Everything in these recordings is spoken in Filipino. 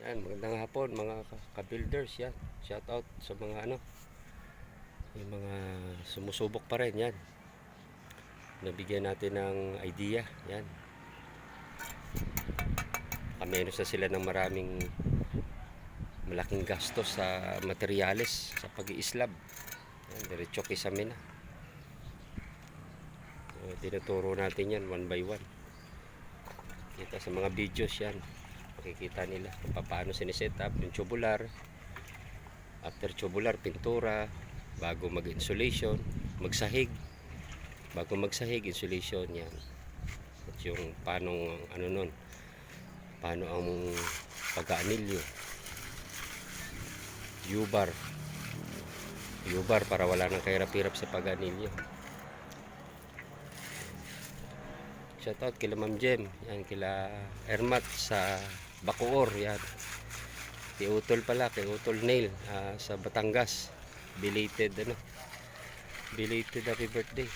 Yan, magandang hapon mga ka-builders yan. Shout out sa mga yung mga sumusubok pa rin yan. Nabigyan natin ng idea yan. Kamenos na sila ng maraming malaking gastos sa materyales sa pag-iislab. Yan, diretso kisame na. Tinuturo natin yan one by one. Kita sa mga videos yan. Makikita nila kung paano siniset up yung tubular, after tubular, pintura, bago mag-insulation, magsahig, bago magsahig, insulation yan. At yung paano nun, paano ang pag-aanilyo, U-bar para wala nang kahirap-hirap sa pag-aanilyo. Shoutout kila Ma'am Jem, yan, kila Ermat sa Bacoor, yan. Kay Utol pala, kay Utol Nail sa Batangas. Belated happy birthday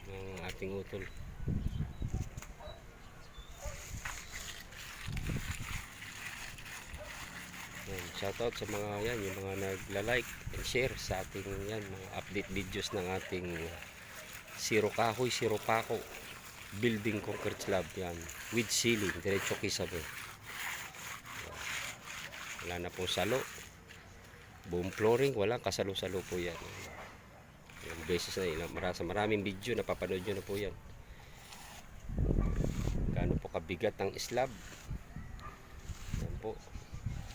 ng ating Utol. Yan, shoutout sa mga yan, yung mga nagla-like and share sa ating yan, mga update videos ng ating Zero Kahoy, Zero Pako building concrete slab yan, with ceiling, diretso kisame. Wala na pong salo, buong flooring, walang kasalo-salo po yan. Yung beses na maraming video napapanood nyo na po yan. Gaano po kabigat ang slab.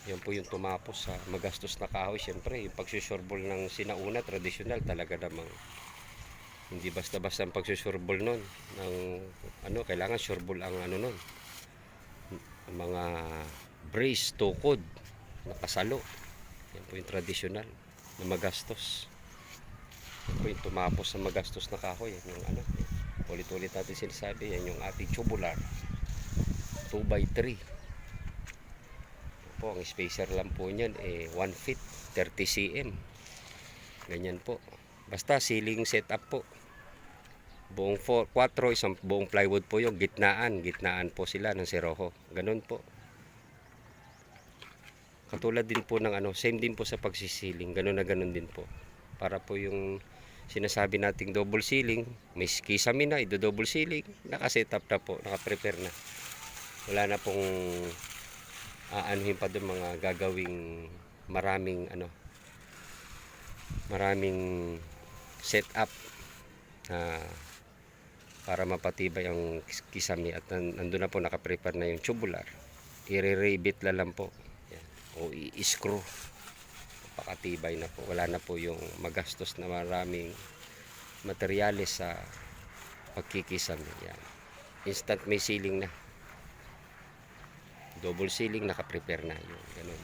Yan po yung tumapos sa magastos na kahoy. Siyempre yung pagsusurbol ng sinauna tradisyonal talaga namang hindi basta-basta ang pagsusurbol nun ng kailangan surbol ang nun, mga brace, tukod, nakasalo. Yan po yung tradisyonal na magastos. Yan po yung tumapos sa magastos na kahoy. Yan yung ulit-ulit natin sinasabi, yan yung ating tubular 2x3 po. Ang spacer lang po niyan 1 feet 30 cm, ganyan po. Basta ceiling setup po, buong 4, isang buong plywood po yung gitnaan po sila ng seroho, ganun po. Katulad din po ng same din po sa pagsisiling, ganun na ganun din po. Para po yung sinasabi nating double ceiling, may kisame na, double ceiling, nakasetup na po, nakaprepare na. Wala na pong aanuhin pa doon mga gagawing maraming setup para mapatibay ang kisame. At nandun na po, nakaprepare na yung tubular, i-rebit lang po yan, o i-screw, pakatibay na po. Wala na po yung magastos na maraming materyales sa pagkikisame yan. Instant may ceiling na, double ceiling, nakaprepare na yung ganun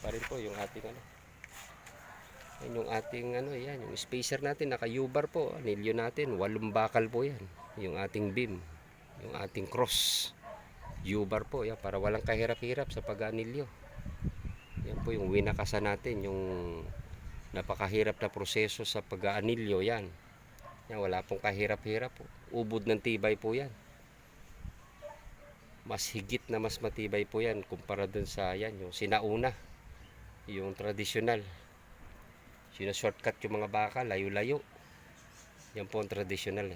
pa rin po yung ating yan yung ating yan, yung spacer natin, naka U-bar po, anilyo natin, 8 bakal po yan. Yung ating beam, yung ating cross, U-bar po yan, para walang kahirap-hirap sa pag-anilyo. Yan po yung winakasan natin, yung napakahirap na proseso sa pag-anilyo yan. Yan, wala pong kahirap-hirap po. Ubod ng tibay po yan. Mas higit na mas matibay po yan kumpara dun sa yan, yung sinauna, yung tradisyonal. Shortcut yung mga baka, layo-layo. Yan po ang tradisyonal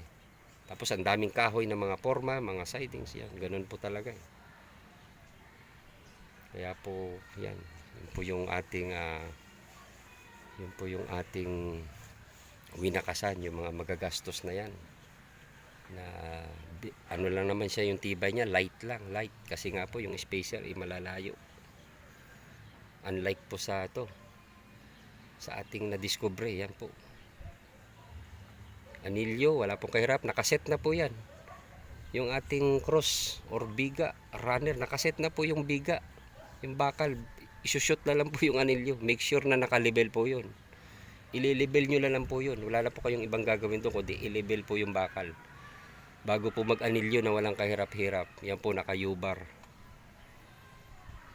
Tapos ang daming kahoy na mga forma, mga sidings, yan. Ganun po talaga Kaya po, yan. Yun po yung ating winakasan, yung mga magagastos na yan. Na lang naman siya, yung tibay niya, light. Kasi nga po yung spacer malalayo. Unlike po sa sa ating na-discover, yan po. Anilyo, wala pong kahirap, nakaset na po yan. Yung ating cross or biga, runner, nakaset na po yung biga. Yung bakal, isushoot na lang po yung anilyo. Make sure na naka-level po yun. I-level nyo na lang po yun. Wala na po kayong ibang gagawin doon, kundi i-level po yung bakal. Bago po mag-anilyo na walang kahirap-hirap, yan po naka-U-bar.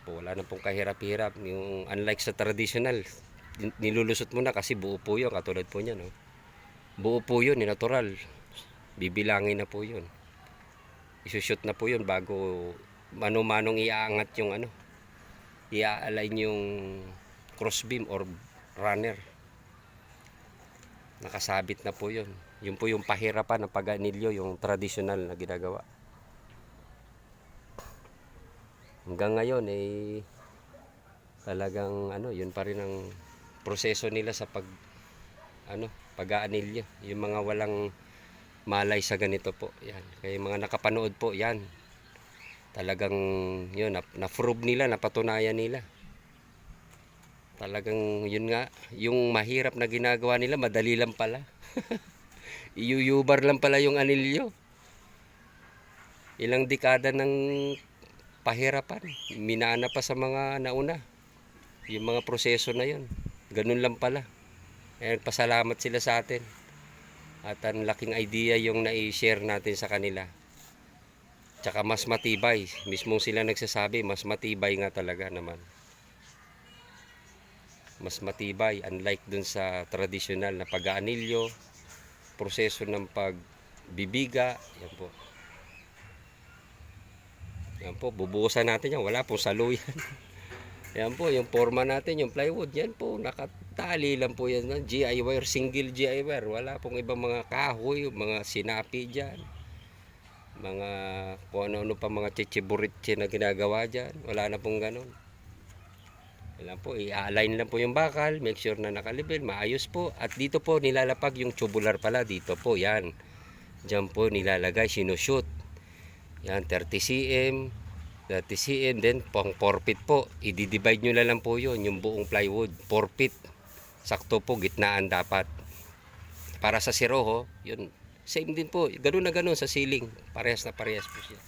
Wala na pong kahirap-hirap. Yung unlike sa traditional, nilulusot mo na kasi buo po yun, katulad po niya buo po yun, natural, bibilangin na po yun, isushoot na po yun bago mano-manong iaangat yung ano, ia-align yung crossbeam or runner. Nakasabit na po yun. Yun po yung pahirapan ng pag-anilyo, yung traditional na ginagawa. Hanggang ngayon talagang ano, yun pa rin ang proseso nila sa pag-aanilyo. Yung mga walang malay sa ganito po, yan. Kaya yung mga nakapanood po, yan. Talagang yun, na-prove nila, napatunayan nila. Talagang yun nga, yung mahirap na ginagawa nila, madali lang pala. Iyuyubar lang pala yung anilyo. Ilang dekada ng pahirapan, minana pa sa mga nauna. Yung mga proseso na yun, ganun lang pala. Kaya pasalamat sila sa atin. At ang laking idea yung na-share natin sa kanila. Tsaka mas matibay, mismong sila nagsasabi, mas matibay nga talaga naman. Mas matibay, unlike dun sa traditional na pag-aanilyo, proseso ng pagbibiga, yan po. Yan po, bubuhusan natin yan, wala pong saluyan. Yan po, yung forma natin, yung plywood, yan po, nakatali lang po yan, GI wire, single GI wire, wala pong ibang mga kahoy, mga sinapi dyan. Mga kung ano-ano pa mga chichiburitche na ginagawa dyan, wala na pong ganun. Wala po, i-align lang po yung bakal, make sure na nakalibel, maayos po. At dito po nilalapag yung tubular pala, dito po, yan. Diyan po nilalagay, sinushoot. Yan, 30 cm, 30 cm, then pang 4 feet po. I-divide nyo na lang po yun, yung buong plywood, 4 feet. Sakto po, gitnaan dapat. Para sa siroho, yun, same din po, ganun na ganun sa ceiling. Parehas na parehas po siya.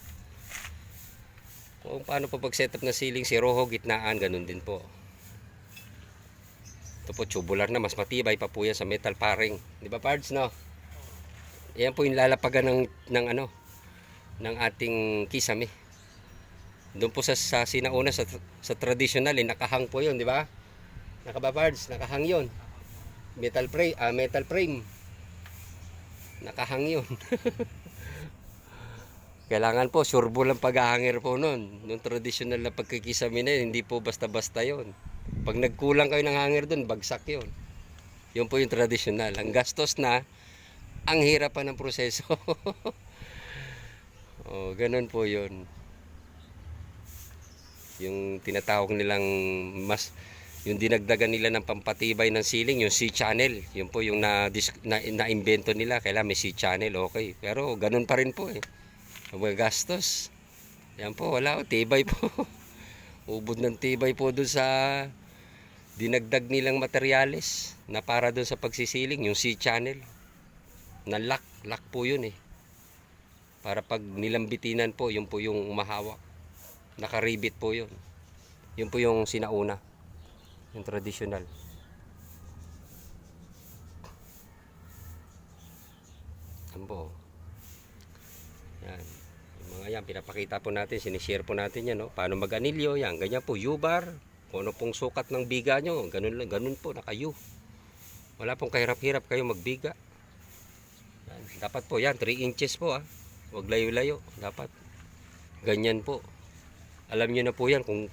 Kung paano po pag-setup na ceiling, siroho, gitnaan, ganun din po. Ito po, tubular na, mas matibay pa po yan sa metal paring. Di ba, parts, no? Yan po yung lalapagan ng ating kisame. Doon po sa sinauna, sa traditional, nakahang po yun, di ba? Nakababards, nakahang yun. Metal frame. Nakahang yun. Kailangan po, sureball ang paghahangir po nun. Yung traditional na pagkikisame na yun, hindi po basta-basta yun. Pag nagkulang kayo ng hangir dun, bagsak yun. Yun po yung traditional. Ang gastos na, ang hirap pa ng proseso. Oh, ganun po yun. Yung tinatawag nilang yung dinagdagan nila ng pampatibay ng ceiling, yung C-channel. Yun po yung na-invento nila. Kailangan may C-channel, okay. Pero ganun pa rin po eh. Gastos. Yan po, wala. Tibay po. Ubod ng tibay po dun sa dinagdag nilang materyales na para dun sa pagsisiling, yung C-channel. Na lock po yun eh. Para pag nilambitinan po, yun po yung umahawak. Nakaribit po yun. Yun po yung sinauna. Yung traditional. Yan po. Yan. Yung mga yan, pinapakita po natin, sinishare po natin yan, no? Paano mag-anilyo, yan. Ganyan po, U-bar. Kung ano pong sukat ng biga nyo, ganun po, naka-U. Wala pong kahirap-hirap kayo magbiga. Yan. Dapat po yan, 3 inches po ah. Huwag layo-layo, dapat. Ganyan po. Alam nyo na po yan kung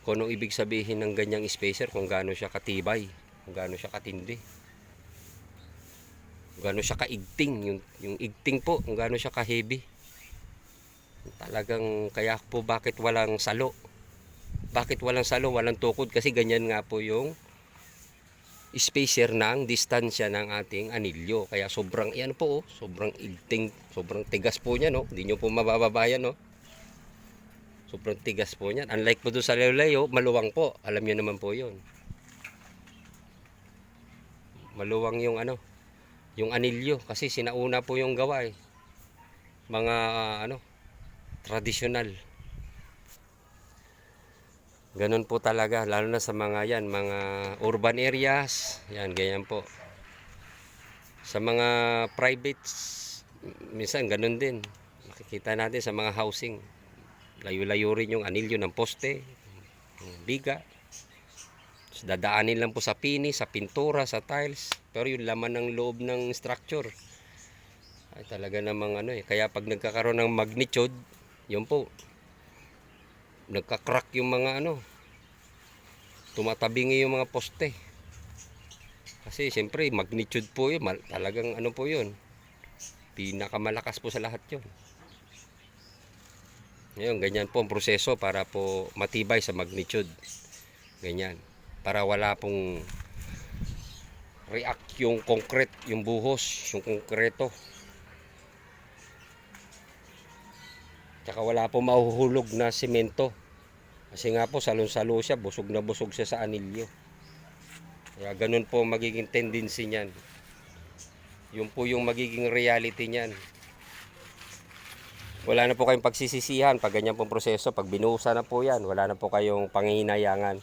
anong ibig sabihin ng ganyang spacer, kung gaano siya katibay, kung gaano siya katindi, kung gaano siya kaigting, yung igting po, kung gaano siya ka-heavy. Talagang kaya po bakit walang salo. Bakit walang salo, walang tukod? Kasi ganyan nga po yung spacer ng distansya ng ating anilyo. Kaya sobrang, yan po, oh, sobrang igting, sobrang tigas po niya, no? Hindi nyo po mabababayan, no? Sobrang tigas po niyan. Unlike po doon sa layo-layo, maluwang po. Alam niyo naman po yun. Maluwang yung yung anilyo. Kasi sinauna po yung gawa eh. Mga traditional. Ganun po talaga. Lalo na sa mga yan, mga urban areas. Yan, ganyan po. Sa mga privates, minsan ganun din. Makikita natin sa mga housing. Layo-layo rin yung anilyo ng poste, biga. So, dadaanin lang po sa pini, sa pintura, sa tiles. Pero yung laman ng loob ng structure ay talaga namang eh. Kaya pag nagkakaroon ng magnitude, Yun po, nagka-crack yung mga ano, tumatabingi yung mga poste. Kasi siyempre magnitude po yun, talagang ano po yun, pinakamalakas po sa lahat yun. Ngayon, ganyan po ang proseso para po matibay sa magnitude. Ganyan. Para wala pong react yung concrete, yung buhos, yung konkreto. Tsaka wala pong mahuhulog na semento. Kasi nga po, salon-salo siya, busog na busog siya sa anilyo. Kaya ganun po magiging tendency niyan. Yun po yung magiging reality niyan. Wala na po kayong pagsisisihan pag ganyan pong proseso. Pag binuhusan na po yan, wala na po kayong panghihinayangan.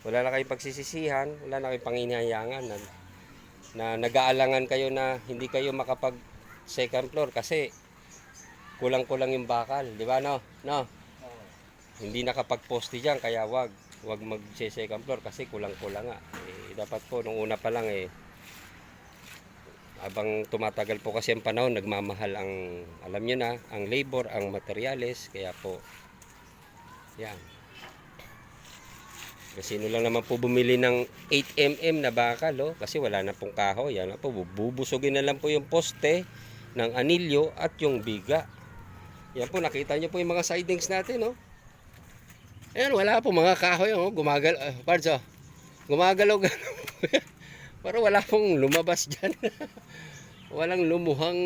Wala na kayong pagsisisihan, wala na kayong panghihinayangan na nag-aalangan kayo na hindi kayo makapag second floor kasi kulang-kulang yung bakal, di ba no? No. Hindi nakapag-poste diyan kaya wag mag-second floor kasi kulang-kulang nga. Dapat po nung una pa lang habang tumatagal po kasi ang panahon, nagmamahal ang alam niyo na, ang labor, ang materyales, kaya po yan. Kasi sino lang naman po bumili ng 8mm na bakal, oh, kasi wala na pong kahoy. Yan na po, bubusugin na lang po yung poste ng anilyo at yung biga. Yan po, nakita nyo po yung mga sidings natin, oh. Ayan, wala po mga kahoy, oh, Pards, oh, gumagalaw-galaw. Para wala pong lumabas dyan. Walang lumuhang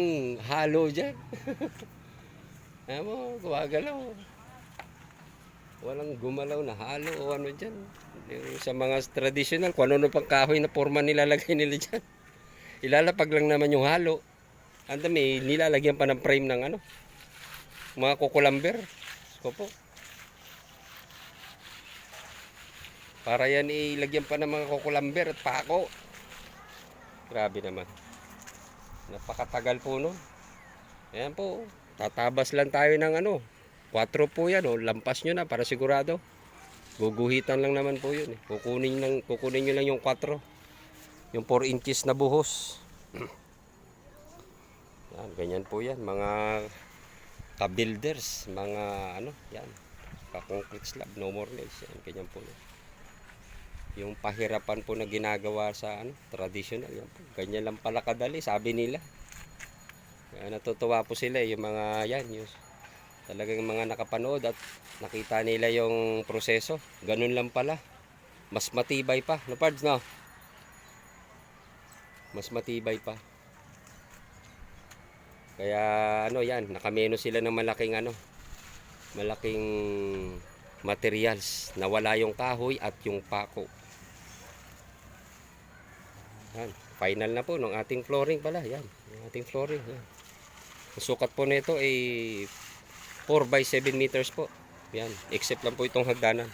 halo dyan. Ayan mo, gumagalaw. Walang gumalaw na halo o ano dyan. Yung sa mga traditional, kung ano pang kahoy na forma nilalagay nila dyan. Ilalapag lang naman yung halo. Anda may nilalagyan pa ng frame ng ano, mga kukulamber. Opo. Para yan ilagyan pa ng mga kukulamber at pako. Grabe naman. Napakatagal po no. Ayan po. Tatabas lang tayo ng ano. 4 po yan, oh. Lampas nyo na para sigurado. Guguhitan lang naman po yun. Kukunin nyo lang yung 4. Yung 4 inches na buhos. Yan, ganyan po yan. Mga ka-builders, mga ano, yan. Ka-concrete slab, no more nails. Yan, ganyan po. Yung pahirapan po na ginagawa sa ano, traditional. Yan po. Ganyan lang pala kadali, sabi nila. Kaya natutuwa po sila, yung mga yan, yung talagang mga nakapanood at nakita nila yung proseso. Ganun lang pala. Mas matibay pa. No, Pards, no? Mas matibay pa. Kaya ano yan, nakameno sila ng malaking ano, malaking materials. Nawala yung kahoy at yung pako. Yan. Final na po ng ating flooring pala. Yan. Yung ating flooring. Yan. Ang sukat po nito ay 4 by 7 meters po. Yan. Except lang po itong hagdanan.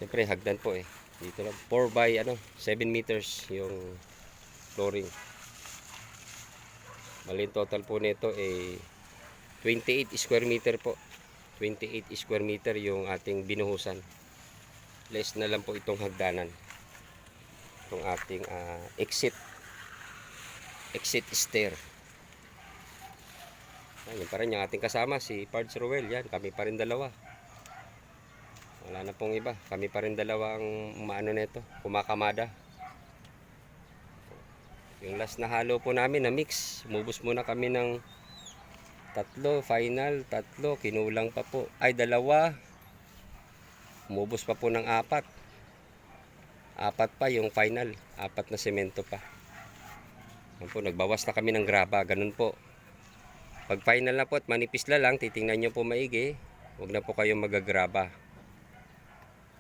Siyempre hagdan po eh. Dito lang. 4 by 7 meters yung flooring. Bali total po nito ay 28 square meter po. 28 square meter yung ating binuhusan. Less na lang po itong hagdanan. Itong ating exit stair. Yan pa rin yung ating kasama, si Pards Ruel. Yan, kami pa rin dalawa. Wala na pong iba. Kami pa rin dalawa ang umaano nito, kumakamada. Yung last na halo po namin na mix, umubos muna kami ng 3, final 3, kinulang pa po. Ay 2. Umubos pa po ng 4. 4 pa yung final, 4 na semento pa. Yan po, nagbawas na kami ng graba, ganun po. Pag final na po at manipis na lang, titingnan nyo po maigi. Huwag na po kayong magagraba.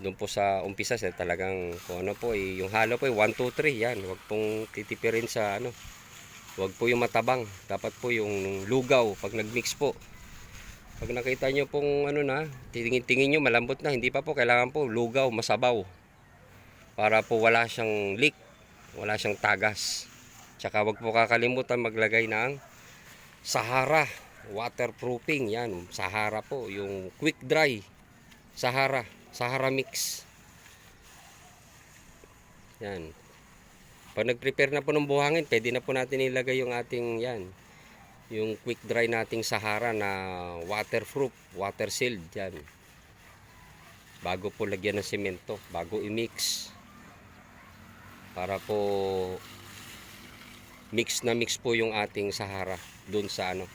Doon po sa umpisa, talagang kung ano po, yung halo po, 1, 2, 3, yan. Huwag pong titipirin sa ano. Huwag po yung matabang. Dapat po yung lugaw pag nagmix po. Pag nakita nyo pong ano na, tingin nyo malambot na, hindi pa po, kailangan po lugaw, masabaw. Para po wala siyang leak, wala siyang tagas. Tsaka huwag po kakalimutan maglagay ng Sahara waterproofing. Yan, Sahara po, yung quick dry Sahara mix. Yan. Pag nag-prepare na po ng buhangin, pwede na po natin ilagay yung ating yan, yung quick dry nating Sahara na waterproof, water sealed yan. Bago po lagyan ng semento, bago i-mix. Para po mix na mix po yung ating Sahara doon sa ano,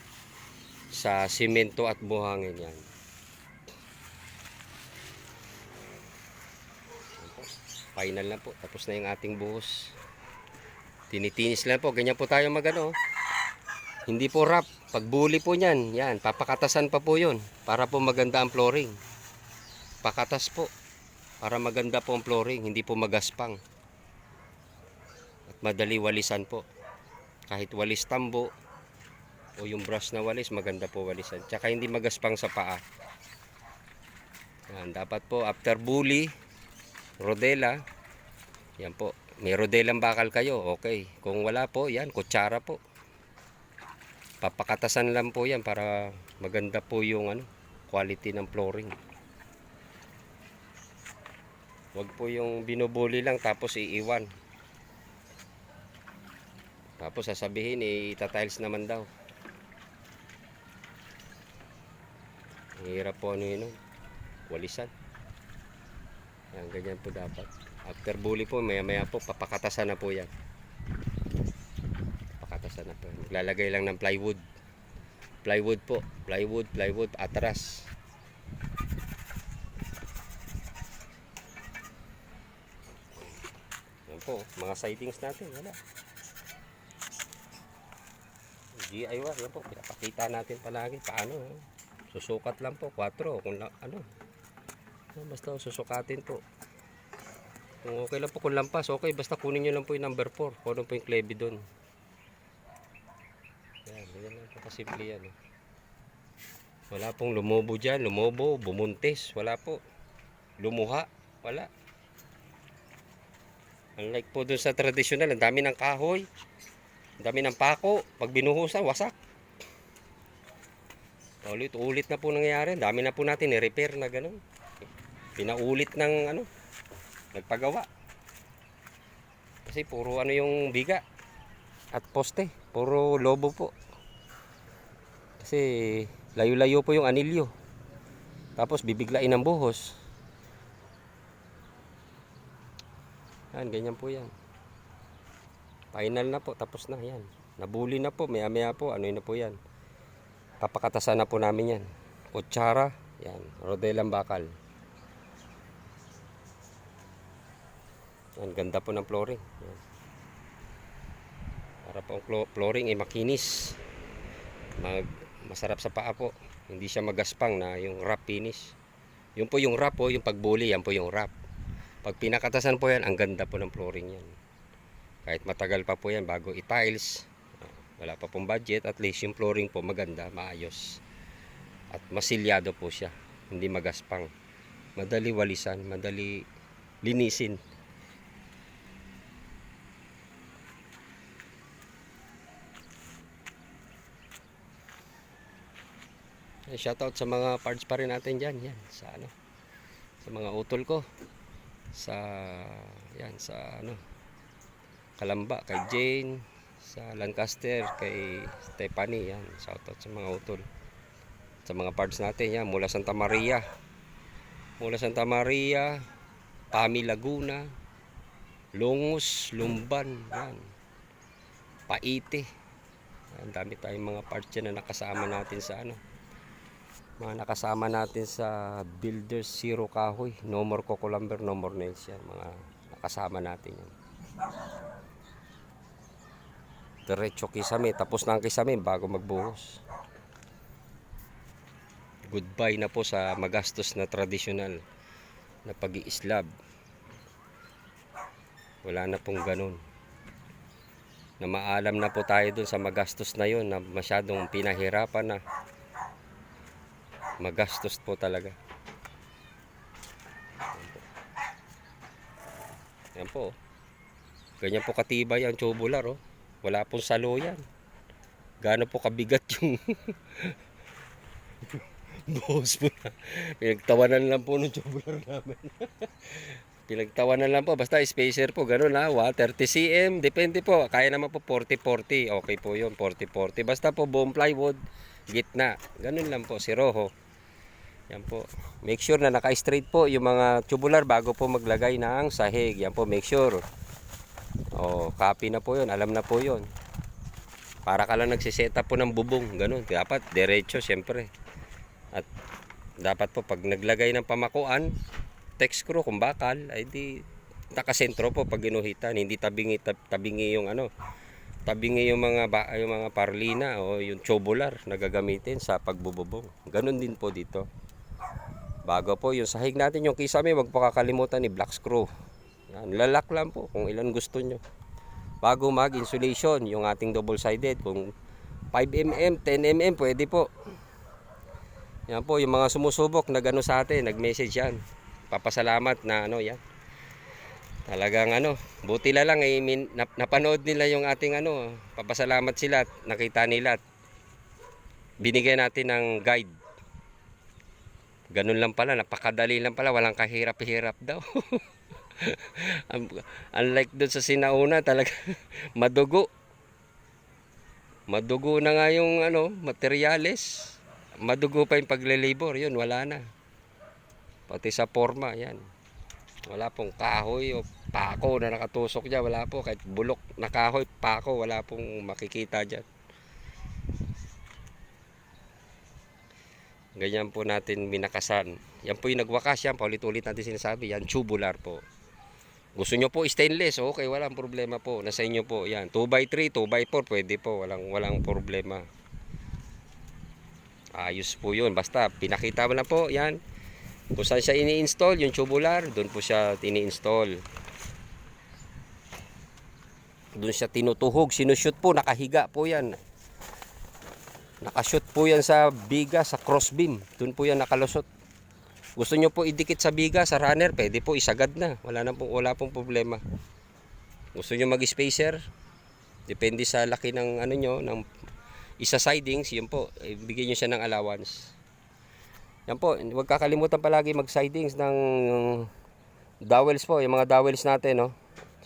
sa semento at buhangin yan. Final na po, tapos na yung ating buhos. Tinitinis lang po, ganyan po tayo magano. Hindi po wrap, pagbuli po niyan, yan, papakatasan pa po yun para po maganda ang flooring. Pakatas po para maganda po ang flooring, hindi po magaspang. At madali walisan po. Kahit walis tambo o yung brush na walis, maganda po walisan. Tsaka hindi magaspang sa paa. Yan, dapat po after buli, rodela, yan po. May rodelang bakal kayo, okay. Kung wala po, yan, kutsara po. Papakatasan lang po yan para maganda po yung ano, quality ng flooring. Huwag po yung binubuli lang tapos iiwan. Tapos sasabihin, itatiles naman daw. Ang hirap po ano yun, walisan. Yan, ganyan po dapat. After buli po, maya po, papakatasan na po yan. Papakatasan na po. Maglalagay lang ng plywood. Plywood po. Plywood, atras. Yan po, mga sidings natin, wala. DIY, yan po, pinapakita natin palagi paano. Susukat lang po, 4, kung ano. Basta susukatin po. Kung okay lang po kung lampas, okay. Basta kunin nyo lang po yung number 4. Kung ano po yung klebe doon. Yan lang po kasimple yan. Wala pong lumobo dyan. Lumobo, bumuntis. Wala po. Lumuha. Wala. Unlike po doon sa traditional, ang dami ng kahoy. Ang dami ng pako. Pag binuhusan, wasak. Ulit-ulit na po nangyayari. Ang dami na po natin i-repair na gano'n. Pinaulit ng ano, nagpagawa. Kasi puro ano yung biga at poste, puro lobo po. Kasi layo-layo po yung anilyo. Tapos bibiglain ang buhos. Yan, ganyan po yan. Final na po, tapos na yan. Nabuli na po, maya-maya po, ano yun na po yan. Papakatasan na po namin yan. Kutsara, yan, rodelang bakal. Ang ganda po ng flooring. Yan. Para po ang flooring ay makinis. Masarap sa paa po. Hindi siya magaspang na yung wrap finish. Yung po yung wrap po, yung pagbuli, yan po yung wrap. Pag pinakatasan po yan, ang ganda po ng flooring yan. Kahit matagal pa po yan bago i-tiles. Wala pa pong budget, at least yung flooring po maganda, maayos. At masilyado po siya. Hindi magaspang. Madali walisan, madali linisin. Shoutout sa mga parts pa rin natin dyan, yan, sa ano, sa mga utol ko, sa yan, sa ano, Kalamba, kay Jane, sa Lancaster, kay Stephanie, yan, shoutout sa mga utol, sa mga parts natin, yan, mula Santa Maria, Pami, Laguna, Longus, Lumban, yan, Paite, ang dami tayong mga parts dyan na nakasama natin sa ano, mga nakasama natin sa Builders Zero Kahoy. No more Coco Lumber, no more nails yan. Mga nakasama natin yan. Diretso kisame. Tapos na ang kisame bago magbuhos. Goodbye na po sa magastos na traditional na pag-i-slab. Wala na pong ganun. Na maalam na po tayo dun sa magastos na yun, na masyadong pinahirapan na. Magastos po talaga. Yan po. Ganyan po katibay ang tubular, oh. Wala pong salo yan. Gaano po kabigat yung buhos po na. Pinagtawanan lang po ng tubular namin. Pinagtawanan lang po. Basta spacer po. Ganun na. 30 cm. Depende po. Kaya naman po 40-40. Okay po yun. 40-40. Basta po buong plywood. Gitna. Ganun lang po. Si Rojo. Yan po. Make sure na naka-straight po yung mga tubular bago po maglagay ng sahig. Yan po. Make sure. O, copy na po yun. Alam na po yun. Para ka lang nagsiset up po ng bubong. Ganun. Dapat diretso syempre. At dapat po pag naglagay ng pamakuan, text screw kung bakal, ay di nakasentro po pag ginuhitan, hindi tabingi yung ano, tabingi yung mga parlina o yung tubular na gagamitin sa pagbububong. Ganun din po dito. Bago po yung sahig natin, yung kisame, wag po kakalimutan ni black screw. Yan, lalak lang po kung ilan gusto nyo. Bago mag-insulation, yung ating double-sided, kung 5mm, 10mm, pwede po. Yan po, yung mga sumusubok na gano'n sa atin, nag-message yan. Papasalamat na ano yan. Talagang ano, buti na lang eh, napanood nila yung ating ano, papasalamat sila at nakita nila at binigyan natin ng guide. Ganun lang pala, napakadali lang pala, walang kahirap-hirap daw. Unlike dun sa sinauna, talaga madugo. Madugo na nga yung ano, materyales. Madugo pa yung pagle-labor, yun wala na. Pati sa forma, yan. Wala pong kahoy o pako na nakatusok dyan, wala po. Kahit bulok na kahoy, pako, wala pong makikita dyan. Ganyan po natin minakasan. Yan po yung nagwakas, yan, paulit-ulit natin sinasabi, yan, tubular po. Gusto nyo po stainless, okay, walang problema po. Nasa inyo po, yan. 2x3, 2x4, pwede po, walang problema. Ayos po yun. Basta pinakita mo na po. Yan. Kung saan siya ini-install, yung tubular, doon po siya ini-install. Doon siya tinutuhog. Sinushoot po. Nakahiga po yan. Nakashoot po yan sa biga, sa crossbeam. Doon po yan nakalusot. Gusto nyo po idikit sa biga, sa runner, pwede po isagad na. Wala pong problema. Gusto nyo mag-spacer, depende sa laki ng ano nyo, ng isa sidings, yun po, bigyan nyo siya ng allowance. Yan po, huwag kakalimutan palagi mag-sidings ng dowels po, yung mga dowels natin, no?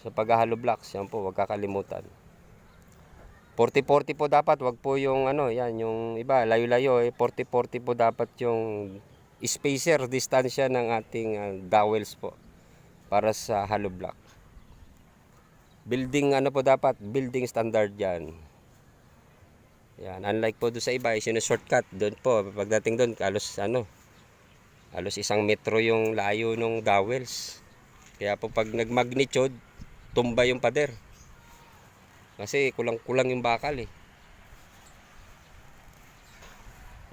Sa paghahalo blocks, yan po, huwag kakalimutan. 40-40 po dapat, wag po yung ano, yan, yung iba, layo-layo, 40-40 po dapat yung spacer, distansya ng ating dowels po, para sa hollow block. Building ano po dapat, building standard yan. Yan, unlike po doon sa iba, is yung shortcut doon po, pagdating doon, halos 1 metro yung layo ng dowels. Kaya po pag nagmagnitude, tumba yung pader. Kasi kulang-kulang yung bakal eh.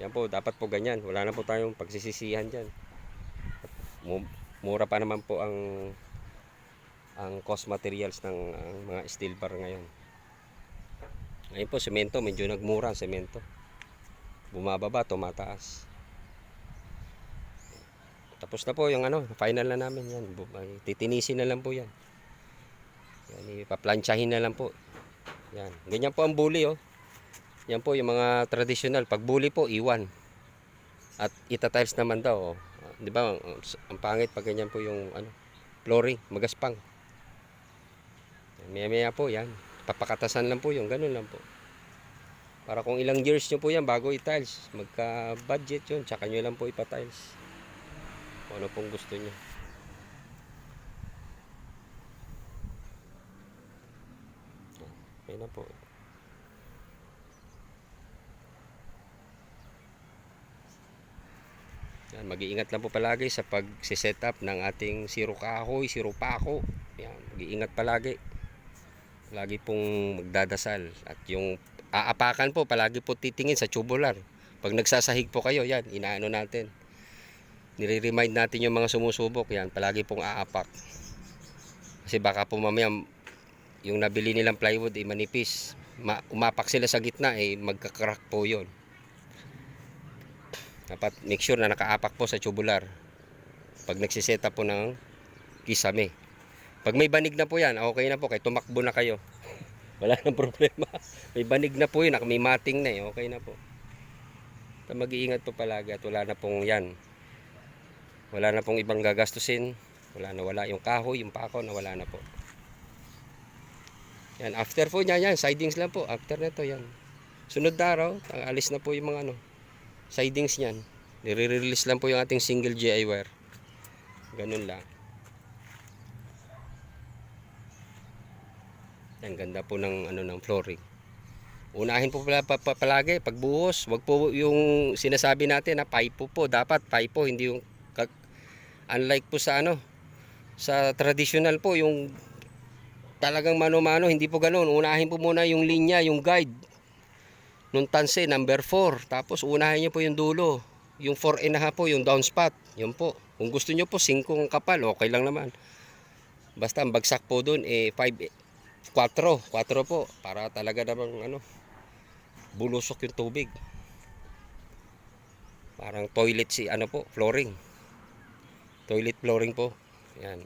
Yan po, dapat po ganyan. Wala na po tayong pagsisisihan dyan. Mura pa naman po ang cost materials ng mga steel bar ngayon. Ngayon po, semento, medyo nagmura ang semento. Bumababa, tumataas. Tapos na po yung ano, final na namin yan. Titinisin na lang po yan. Yan, ipaplansyahin na lang po. Yan. Ganyan po ang bully, oh. Yan po yung mga traditional. Pag bully po, iwan. At itatiles naman daw, oh. Di ba? Ang pangit pag ganyan po yung ano, flooring, magaspang. Maya-maya po yan. Papakatasan lang po yung ganun lang po. Para kung ilang years nyo po yan bago i-tiles, magka-budget yun, tsaka nyo lang po ipa-tiles. Kung ano pong gusto nyo. Okay na po. Yan, mag-iingat lang po palagi sa pag-set up ng ating siro kahoy, siro pako. Yan, mag-iingat palagi. Lagi pong magdadasal. At yung aapakan po, palagi po titingin sa tubular. Pag nagsasahig po kayo, yan, inaano natin. Nire-remind natin yung mga sumusubok, yan, palagi pong aapak. Kasi baka po mamaya, yung nabili nilang plywood ay manipis. Umapak sila sa gitna, magkakrak po yun. Dapat make sure na nakaapak po sa tubular. Pag nagsiseta po ng kisame. Pag may banig na po yan, okay na po. Kaya tumakbo na kayo. Wala nang problema. May banig na po yun. May mating na okay na po. Mag-iingat po palagi at wala na pong yan. Wala na pong ibang gagastusin. Wala yung kahoy, yung pako nawala na po. Yan, after po niya yan, sidings lang po. After nito yan. Sunod na araw, alis na po yung mga sidings niyan. Nire-release lang po yung ating single GI wire. Ganun lang. Ang ganda po ng ng flooring. Unahin po palagi pagbuhos, wag po yung sinasabi natin na paipo po, dapat paipo, hindi yung unlike po sa sa traditional po yung talagang mano-mano, hindi po ganoon. Unahin po muna yung linya, yung guide nung tanse number 4, tapos unahin niyo po yung dulo, yung 4.5 po, yung downspat. Yun po. Kung gusto niyo po 5 ang kapal, okay lang naman. Basta ang bagsak po doon 4 po para talaga namang bulusok yung tubig. Parang toilet po, flooring. Toilet flooring po. Yan.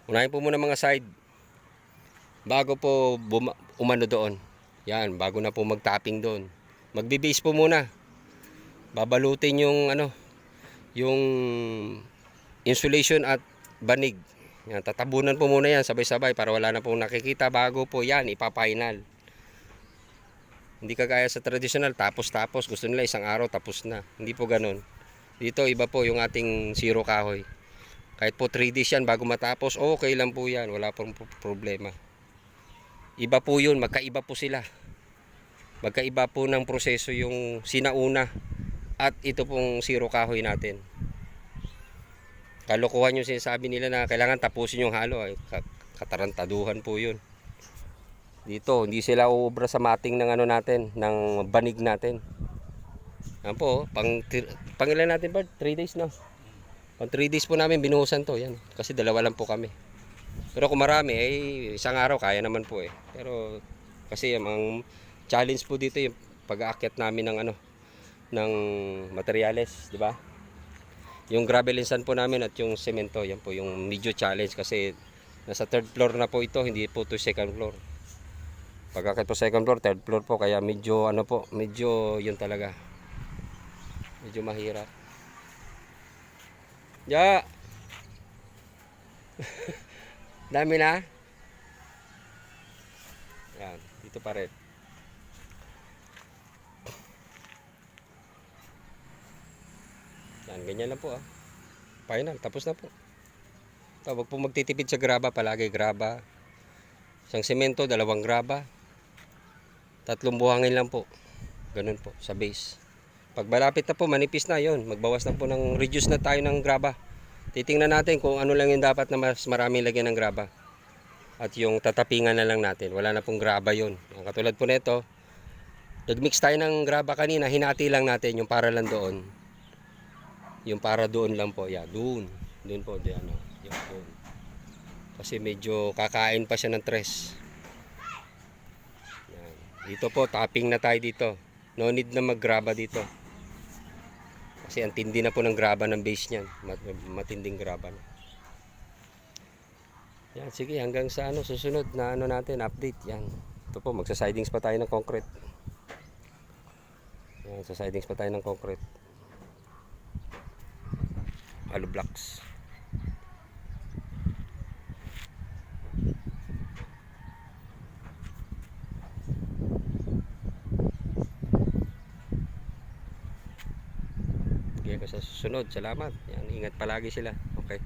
Unahin po muna mga side bago po umano doon. Yan, bago na po mag-tapping doon. Magbe-base po muna. Babalutin yung yung insulation at banig. Yan, tatabunan po muna yan sabay-sabay para wala na pong nakikita bago po yan ipa-final. Hindi kagaya sa traditional tapos gusto nila isang araw tapos na. Hindi po ganoon. Dito iba po yung ating zero kahoy. Kahit po 3 days yan bago matapos, okay lang po yan, wala pong problema. Iba po yun, magkaiba po sila. Magkaiba po ng proseso yung sinauna at ito pong zero kahoy natin. Kalokohan yung sinasabi nila na kailangan tapusin yung halo. Katarantaduhan po yun. Dito, hindi sila uubra sa mating ng natin, ng banig natin. Yan po, pang ilan natin ba? 3 days na. Pang 3 days po namin binuhusan to. Yan, kasi dalawa lang po kami. Pero kung marami, isang araw kaya naman po Pero kasi ang challenge po dito yung pag-aakyat namin ng ng materyales, di ba? Yung gravel and sand po namin at yung semento, yan po yung medyo challenge kasi nasa 3rd floor na po ito, hindi po to 2nd floor. Pag-aakyat po 2nd floor, 3rd floor po, kaya medyo medyo yun talaga. Medyo mahirap. Ya. Dami na. Yan, dito pa rin. Yan, ganyan lang po Final, tapos na po. Huwag po magtitipid sa graba, palagi graba. Isang semento, 2 graba. 3 buhangin lang po. Ganun po, sa base. Pag malapit na po, manipis na yon, magbawas na po reduce na tayo ng graba. Titingnan natin kung ano lang yung dapat na mas maraming lagyan ng graba. At yung tatapingan na lang natin. Wala na pong graba yon. Katulad po nito, nagmix tayo ng graba kanina, hinati lang natin yung para lang doon. Yung para doon lang po. Yeah, doon. Doon po. Doon. Kasi medyo kakain pa siya ng tres. Yan. Dito po, tapping na tayo dito. No need na maggraba dito. Kasi ang tindi na po ng graba ng base niyan. Matinding graba na. Yan, sige, hanggang sa susunod na natin, update. Yan. Ito po, magsa-sidings pa tayo ng concrete. Yan, sa sidings pa tayo ng concrete. Hollow blocks. Sa susunod, salamat. Yan, ingat palagi sila. Okay.